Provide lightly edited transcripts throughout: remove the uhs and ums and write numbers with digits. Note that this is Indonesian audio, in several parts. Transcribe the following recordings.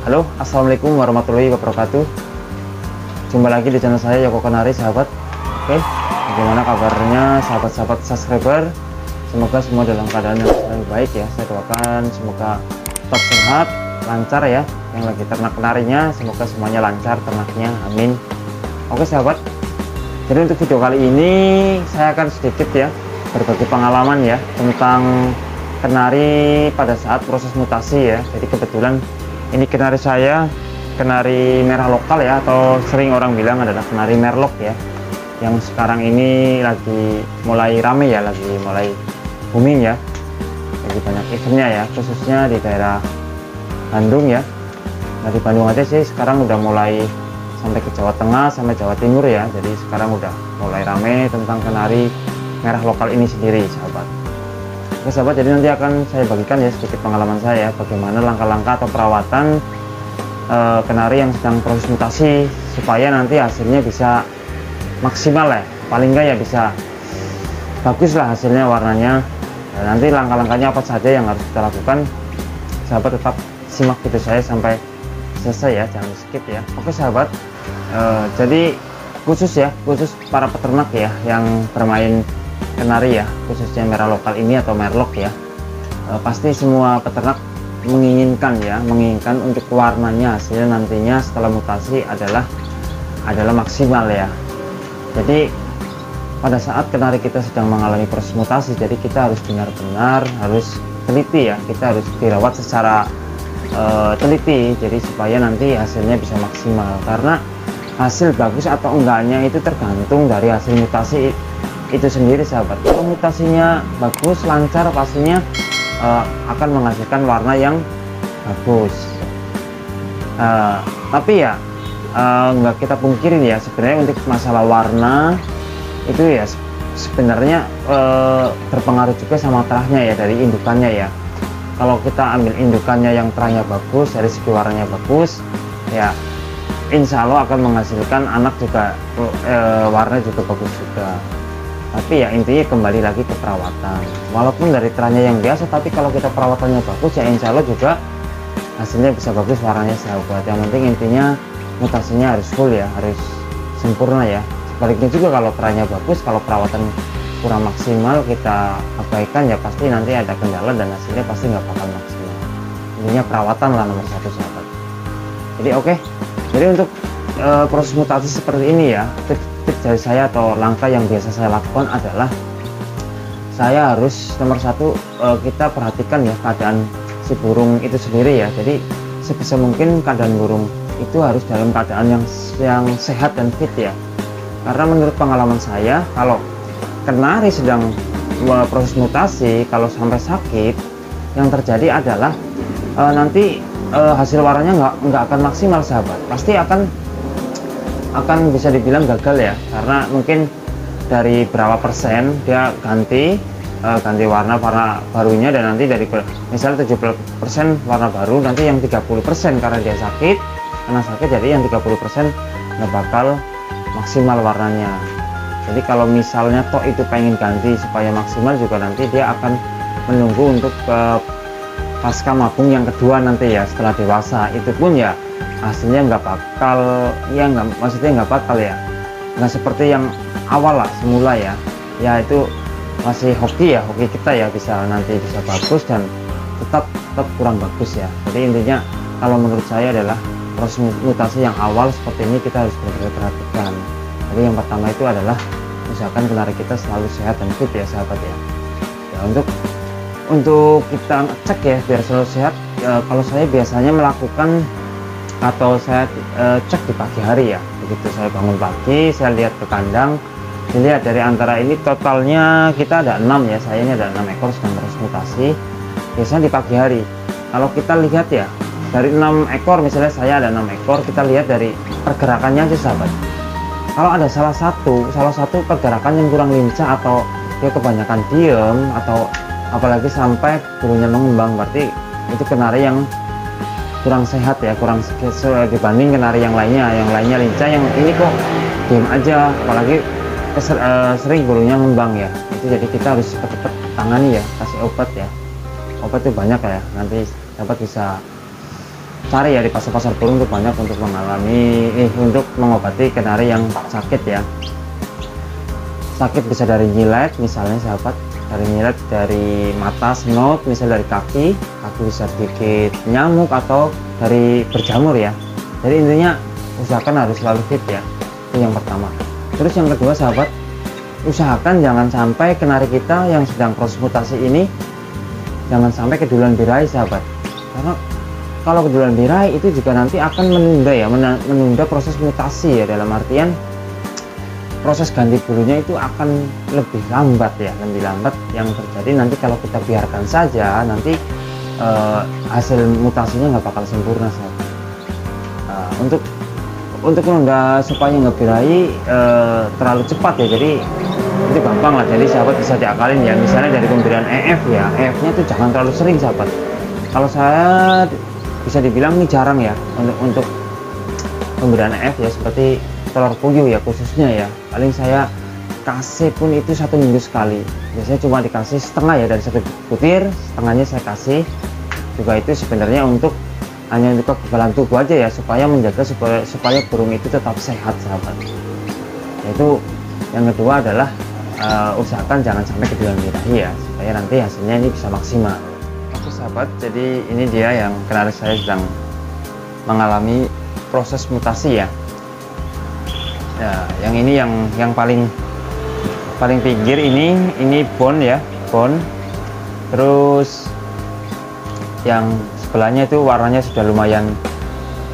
Halo, assalamualaikum warahmatullahi wabarakatuh. Jumpa lagi di channel saya Yoko Kenari, sahabat. Oke, bagaimana kabarnya sahabat-sahabat subscriber? Semoga semua dalam keadaan yang selalu baik ya. Saya doakan semoga tetap sehat, lancar ya. Yang lagi ternak kenarinya, semoga semuanya lancar ternaknya, amin. Oke sahabat, jadi untuk video kali ini saya akan sedikit ya berbagi pengalaman ya tentang kenari pada saat proses mutasi ya. Jadi kebetulan ini kenari saya, kenari merah lokal ya, atau sering orang bilang adalah kenari merlok ya, yang sekarang ini lagi mulai rame ya, lagi mulai booming ya, lagi banyak eventnya ya, khususnya di daerah Bandung ya. Nah di Bandung aja sih sekarang udah mulai sampai ke Jawa Tengah sampai Jawa Timur ya. Jadi sekarang udah mulai rame tentang kenari merah lokal ini sendiri sahabat. Oke sahabat, jadi nanti akan saya bagikan ya sedikit pengalaman saya bagaimana langkah-langkah atau perawatan kenari yang sedang proses mutasi supaya nanti hasilnya bisa maksimal ya, paling enggak ya bisa bagus lah hasilnya, warnanya. Dan nanti langkah-langkahnya apa saja yang harus kita lakukan, sahabat tetap simak video saya sampai selesai ya, jangan skip ya. Oke sahabat, jadi khusus para peternak ya yang bermain kenari ya, khususnya merah lokal ini atau merlok ya, pasti semua peternak menginginkan untuk warnanya hasilnya nantinya setelah mutasi adalah maksimal ya. Jadi pada saat kenari kita sedang mengalami proses mutasi, jadi kita harus benar-benar harus teliti ya, kita harus dirawat secara teliti, jadi supaya nanti hasilnya bisa maksimal. Karena hasil bagus atau enggaknya itu tergantung dari hasil mutasi itu sendiri sahabat. Kalau mutasinya bagus, lancar, pastinya akan menghasilkan warna yang bagus. Tapi ya nggak kita pungkirin ya, sebenarnya untuk masalah warna itu ya sebenarnya berpengaruh juga sama terahnya ya, dari indukannya ya. Kalau kita ambil indukannya yang terahnya bagus, dari segi warnanya bagus ya, insya Allah akan menghasilkan anak juga warna juga bagus juga. Tapi ya intinya kembali lagi ke perawatan. Walaupun dari terahnya yang biasa, tapi kalau kita perawatannya bagus ya insya Allah juga hasilnya bisa bagus warnanya sahabat. Yang penting intinya mutasinya harus full ya, harus sempurna ya. Sebaliknya juga kalau terahnya bagus, kalau perawatan kurang maksimal kita abaikan ya pasti nanti ada kendala dan hasilnya pasti nggak bakal maksimal. Intinya perawatan lah nomor satu sahabat. Jadi oke, jadi untuk proses mutasi seperti ini ya, tips dari saya atau langkah yang biasa saya lakukan adalah saya harus nomor satu kita perhatikan ya keadaan si burung itu sendiri ya. Jadi sebisa mungkin keadaan burung itu harus dalam keadaan yang sehat dan fit ya. Karena menurut pengalaman saya, kalau kenari sedang proses mutasi, kalau sampai sakit, yang terjadi adalah nanti hasil warnanya nggak akan maksimal sahabat. Pasti akan bisa dibilang gagal ya, karena mungkin dari berapa persen dia ganti warna barunya, dan nanti dari misalnya 70% warna baru, nanti yang 30% karena dia sakit, jadi yang 30% nggak bakal maksimal warnanya. Jadi kalau misalnya toh itu pengen ganti supaya maksimal juga, nanti dia akan menunggu untuk pasca mabung yang kedua nanti ya, setelah dewasa. Itu pun ya hasilnya nggak bakal ya, nggak bakal ya, nggak seperti yang awal lah semula ya. Ya itu masih hoki kita ya, nanti bisa bagus dan tetap kurang bagus ya. Jadi intinya kalau menurut saya adalah proses mutasi yang awal seperti ini kita harus benar-benar perhatikan. Jadi yang pertama itu adalah usahakan kenari kita selalu sehat dan fit ya sahabat ya. Ya untuk kita cek ya biar selalu sehat, kalau saya biasanya melakukan atau saya cek di pagi hari ya. Begitu saya bangun pagi, saya lihat ke kandang, dilihat dari antara ini totalnya kita ada 6 ya, saya ini ada 6 ekor sedang proses mutasi. Biasanya di pagi hari kalau kita lihat ya, dari 6 ekor misalnya saya ada 6 ekor, kita lihat dari pergerakannya aja sahabat. Kalau ada salah satu pergerakan yang kurang lincah, atau dia kebanyakan diem, atau apalagi sampai bulunya mengembang, berarti itu kenari yang kurang sehat ya, kurang dibanding kenari yang lainnya lincah, yang ini kok diem aja, apalagi sering bulunya ngembang ya. Itu jadi kita harus cepat-cepat tangani ya, kasih obat ya. Obat itu banyak ya, nanti dapat bisa cari ya di pasar-pasar burung tuh banyak untuk untuk mengobati kenari yang sakit ya. Sakit bisa dari nyilet misalnya sahabat, dari nyilet dari mata, snot, misal dari kaki bisa sedikit nyamuk atau dari berjamur ya. Jadi intinya usahakan harus selalu fit ya, itu yang pertama. Terus yang kedua sahabat, usahakan jangan sampai kenari kita yang sedang proses mutasi ini jangan sampai keduluan birahi sahabat, karena kalau keduluan birahi itu juga nanti akan menunda ya, menunda proses mutasi ya, dalam artian proses ganti bulunya itu akan lebih lambat ya, lebih lambat. Yang terjadi nanti kalau kita biarkan saja, nanti hasil mutasinya nggak bakal sempurna sahabat. Untuk menunda supaya nggak birahi terlalu cepat ya, jadi itu gampang lah. Jadi sahabat bisa diakalin ya, misalnya dari pemberian EF ya, EF nya itu jangan terlalu sering sahabat. Kalau saya bisa dibilang ini jarang ya untuk pemberian EF ya, seperti telur puyuh ya khususnya ya, paling saya kasih pun itu 1 minggu sekali. Biasanya cuma dikasih setengah ya, dari 1 butir setengahnya saya kasih. Juga itu sebenarnya hanya untuk kekebalan tubuh aja ya, supaya menjaga supaya burung itu tetap sehat sahabat. Yaitu yang kedua adalah usahakan jangan sampai keduluan birahi ya, supaya nanti hasilnya ini bisa maksimal. Oke sahabat, jadi ini dia yang kenari saya sedang mengalami proses mutasi ya. Ya, yang ini yang paling pinggir ini bone ya, bone. Terus yang sebelahnya itu warnanya sudah lumayan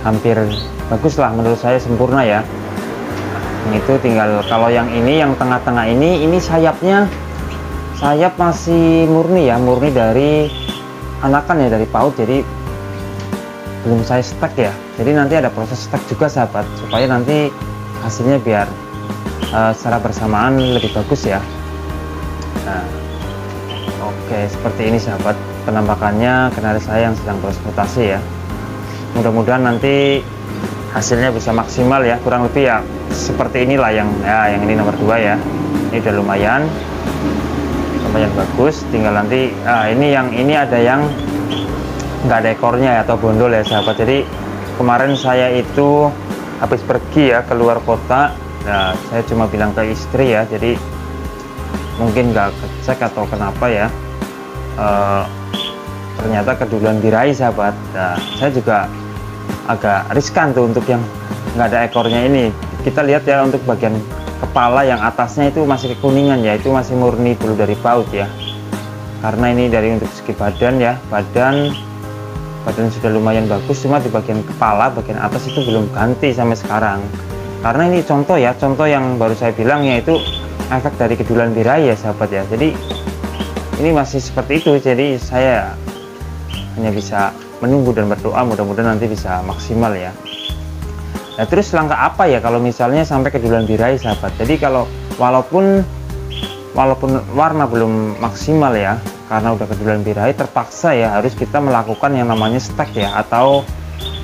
hampir bagus lah, menurut saya sempurna ya. Yang itu tinggal kalau yang ini, yang tengah-tengah ini sayap masih murni ya, murni dari anakan ya, dari paut, jadi belum saya stek ya. Jadi nanti ada proses stek juga sahabat, supaya nanti hasilnya biar secara bersamaan lebih bagus ya. Nah, oke, seperti ini sahabat penampakannya kenari saya yang sedang proses mutasi ya. Mudah-mudahan nanti hasilnya bisa maksimal ya, kurang lebih ya seperti inilah yang ini nomor 2 ya. Ini udah lumayan bagus. Tinggal nanti ini ada yang nggak ada ekornya ya, atau bondol ya sahabat. Jadi kemarin saya itu habis pergi ya keluar kota, nah saya cuma bilang ke istri ya, jadi mungkin nggak kecek atau kenapa ya, ternyata keduluan birahi sahabat. Nah, saya juga agak riskan tuh untuk yang nggak ada ekornya ini. Kita lihat ya, untuk bagian kepala yang atasnya itu masih kekuningan ya, itu masih murni bulu dari paut ya. Karena ini dari untuk segi badan ya, badan sudah lumayan bagus, cuma di bagian kepala bagian atas itu belum ganti sampai sekarang. Karena ini contoh yang baru saya bilang, yaitu efek dari keduluan birahi ya sahabat ya. Jadi ini masih seperti itu, jadi saya hanya bisa menunggu dan berdoa mudah-mudahan nanti bisa maksimal ya. Nah, terus langkah apa ya kalau misalnya sampai keduluan birahi sahabat? Jadi kalau walaupun warna belum maksimal ya, karena udah keduluan birahi, terpaksa ya harus kita melakukan yang namanya stek ya, atau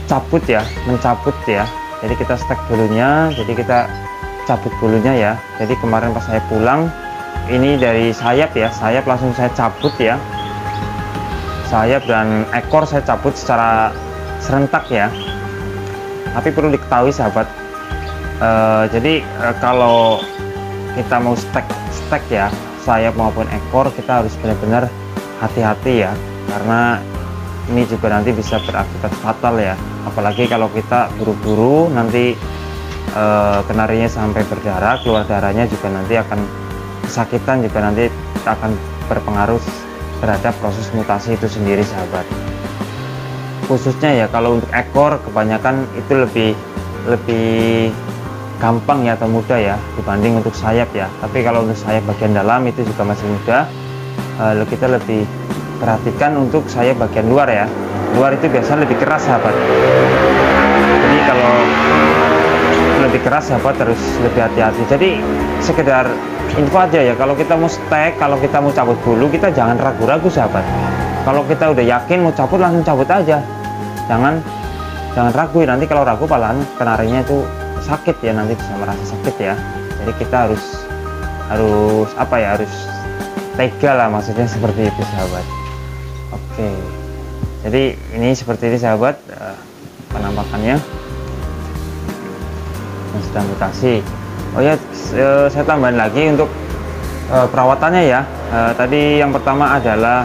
cabut ya, mencabut ya. Jadi kita stek bulunya, jadi kita cabut bulunya ya. Jadi kemarin pas saya pulang, ini dari sayap ya, sayap langsung saya cabut ya, sayap dan ekor saya cabut secara serentak ya. Tapi perlu diketahui sahabat, kalau kita mau stek ya, sayap maupun ekor, kita harus benar-benar hati-hati ya, karena ini juga nanti bisa berakibat fatal ya. Apalagi kalau kita buru-buru, nanti kenarinya sampai berdarah, keluar darahnya juga nanti akan kesakitan, juga nanti akan berpengaruh terhadap proses mutasi itu sendiri sahabat. Khususnya ya kalau untuk ekor kebanyakan itu lebih gampang ya, atau mudah ya, dibanding untuk sayap ya. Tapi kalau untuk sayap bagian dalam itu juga masih mudah. Kita lebih perhatikan untuk sayap bagian luar ya. Luar itu biasanya lebih keras sahabat. Jadi kalau lebih keras sahabat harus lebih hati-hati. Jadi sekedar info aja ya, kalau kita mau stek, kalau kita mau cabut bulu, kita jangan ragu-ragu sahabat. Kalau kita udah yakin mau cabut, langsung cabut aja. Jangan ragu ya, nanti kalau ragu malahan kenarinya itu sakit ya, nanti bisa merasa sakit ya. Jadi kita harus tega lah, maksudnya seperti itu sahabat. Oke, jadi ini seperti ini sahabat. penampakannya yang sedang mutasi. Oh ya, saya tambahin lagi untuk perawatannya ya. Tadi yang pertama adalah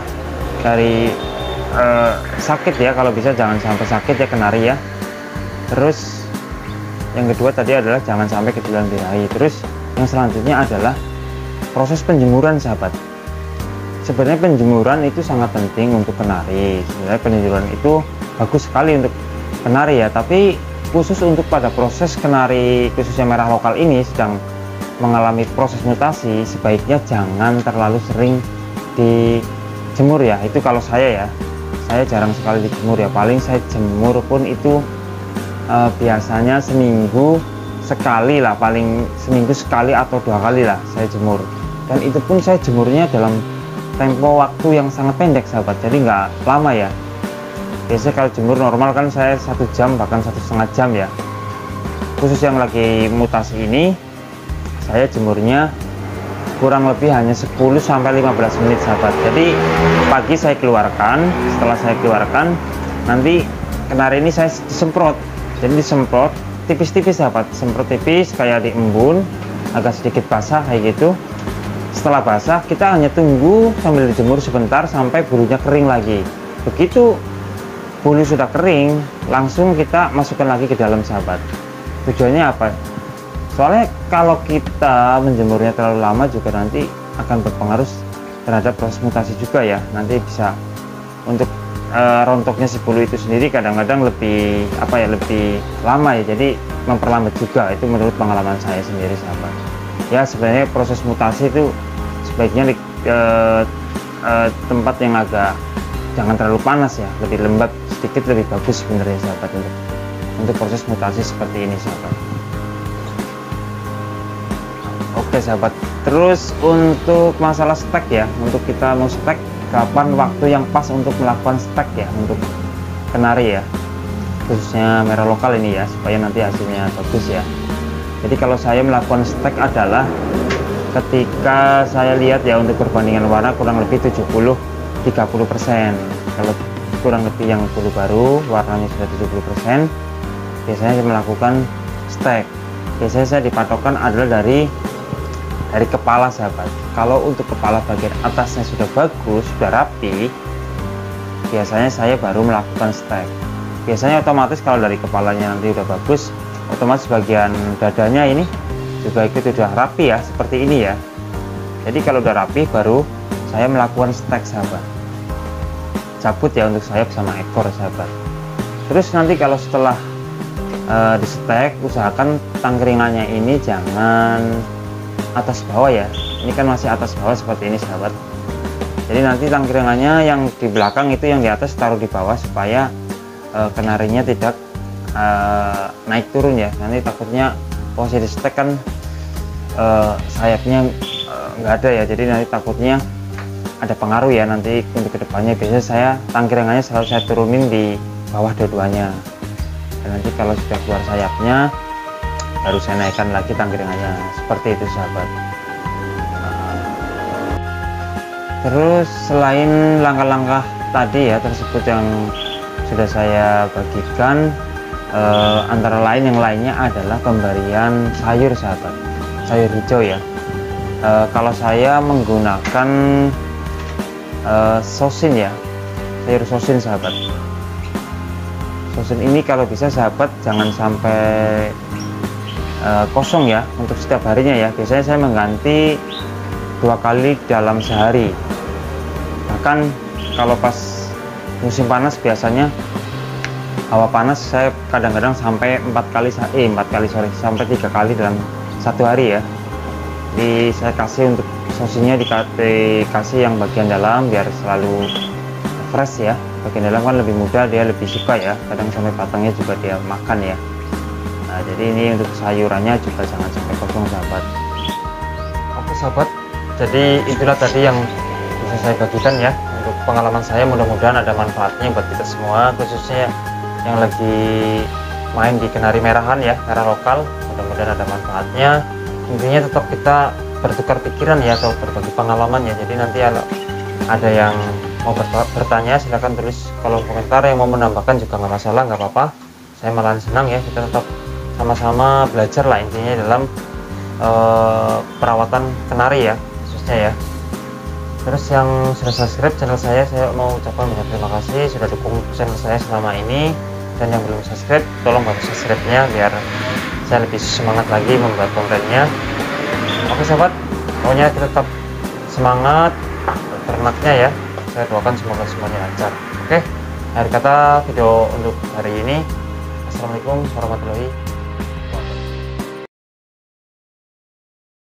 dari sakit ya, kalau bisa jangan sampai sakit ya kenari ya. Terus yang kedua tadi adalah jangan sampai ketiduran birahi. Terus yang selanjutnya adalah proses penjemuran sahabat. Sebenarnya penjemuran itu sangat penting untuk kenari. Sebenarnya penjemuran itu bagus sekali untuk kenari ya, tapi khusus untuk pada proses kenari khususnya merah lokal ini sedang mengalami proses mutasi, sebaiknya jangan terlalu sering dijemur ya. Itu kalau saya ya, saya jarang sekali dijemur ya, paling saya jemur pun itu biasanya seminggu sekali lah, paling seminggu sekali atau 2 kali lah saya jemur, dan itu pun saya jemurnya dalam tempo waktu yang sangat pendek sahabat, jadi nggak lama ya. Biasanya kalau jemur normal kan saya 1 jam bahkan 1,5 jam ya. Khusus yang lagi mutasi ini saya jemurnya kurang lebih hanya 10-15 menit sahabat. Jadi pagi saya keluarkan, setelah saya keluarkan nanti kenari ini saya disemprot. Jadi disemprot tipis-tipis sahabat, semprot tipis kayak diembun, agak sedikit basah kayak gitu. Setelah basah kita hanya tunggu sambil dijemur sebentar sampai bulunya kering lagi. Begitu bulu sudah kering, langsung kita masukkan lagi ke dalam sahabat. Tujuannya apa? Soalnya kalau kita menjemurnya terlalu lama juga nanti akan berpengaruh terhadap proses mutasi juga ya. Nanti bisa untuk rontoknya si bulu itu sendiri kadang-kadang lebih lebih lama ya, jadi memperlambat juga. Itu menurut pengalaman saya sendiri sahabat ya. Sebenarnya proses mutasi itu sebaiknya di tempat yang agak jangan terlalu panas ya, lebih lembab sedikit lebih bagus sebenarnya sahabat untuk proses mutasi seperti ini sahabat. Oke sahabat, terus untuk masalah stek ya, untuk kita mau stek kapan waktu yang pas untuk melakukan stek ya untuk kenari ya, khususnya merah lokal ini ya, supaya nanti hasilnya bagus ya. Jadi kalau saya melakukan stek adalah ketika saya lihat ya, untuk perbandingan warna kurang lebih 70-30%. Kalau kurang lebih yang bulu baru warnanya sudah 70%, biasanya saya melakukan stek. Biasanya saya dipatokkan adalah dari kepala sahabat. Kalau untuk kepala bagian atasnya sudah bagus, sudah rapi, biasanya saya baru melakukan stek. Biasanya otomatis kalau dari kepalanya nanti udah bagus, otomatis bagian dadanya ini juga ikut sudah rapi ya, seperti ini ya. Jadi kalau udah rapi baru saya melakukan stek sahabat, cabut ya untuk sayap sama ekor sahabat. Terus nanti kalau setelah di stek, usahakan tangkringannya ini jangan atas bawah ya, ini kan masih atas bawah seperti ini sahabat. Jadi nanti tangkringannya yang di belakang itu yang di atas taruh di bawah supaya kenarinya tidak naik turun ya. Nanti takutnya posisi stek kan sayapnya nggak ada ya, jadi nanti takutnya ada pengaruh ya nanti untuk kedepannya. Biasanya saya tangkringannya selalu saya turunin di bawah dua-duanya, dan nanti kalau sudah keluar sayapnya baru saya naikkan lagi tangkringannya, seperti itu sahabat. Terus selain langkah-langkah tadi ya tersebut yang sudah saya bagikan, antara lain yang lainnya adalah pemberian sayur sahabat, sayur hijau ya. Kalau saya menggunakan sosin ya, sayur sosin sahabat. Sosin ini kalau bisa sahabat jangan sampai kosong ya untuk setiap harinya ya. Biasanya saya mengganti 2 kali dalam sehari. Bahkan kalau pas musim panas biasanya hawa panas, saya kadang-kadang sampai 4 kali sampai 3 kali dalam 1 hari ya. Jadi saya kasih untuk sosinnya dikasih yang bagian dalam biar selalu fresh ya. Bagian dalam kan lebih mudah, dia lebih suka ya, kadang sampai batangnya juga dia makan ya. Nah, jadi ini untuk sayurannya juga jangan sampai kosong sahabat. Oke sahabat, jadi itulah tadi yang bisa saya bagikan ya untuk pengalaman saya. Mudah-mudahan ada manfaatnya buat kita semua, khususnya yang lagi main di kenari merahan ya, merah lokal. Mudah-mudahan ada manfaatnya. Intinya tetap kita bertukar pikiran ya, atau berbagi pengalaman ya. Jadi nanti kalau ada yang mau bertanya silahkan tulis kolom komentar, yang mau menambahkan juga nggak masalah, nggak apa-apa. saya malahan senang ya, kita tetap sama-sama belajar lah intinya dalam perawatan kenari ya khususnya ya. Terus yang sudah subscribe channel saya mau ucapkan banyak terima kasih sudah dukung channel saya selama ini, dan yang belum subscribe tolong bantu subscribe-nya biar saya lebih semangat lagi membuat kontennya. Oke sahabat, pokoknya kita tetap semangat ternaknya ya, saya doakan semoga semuanya lancar. Oke, akhir kata video untuk hari ini, assalamualaikum warahmatullahi wabarakatuh.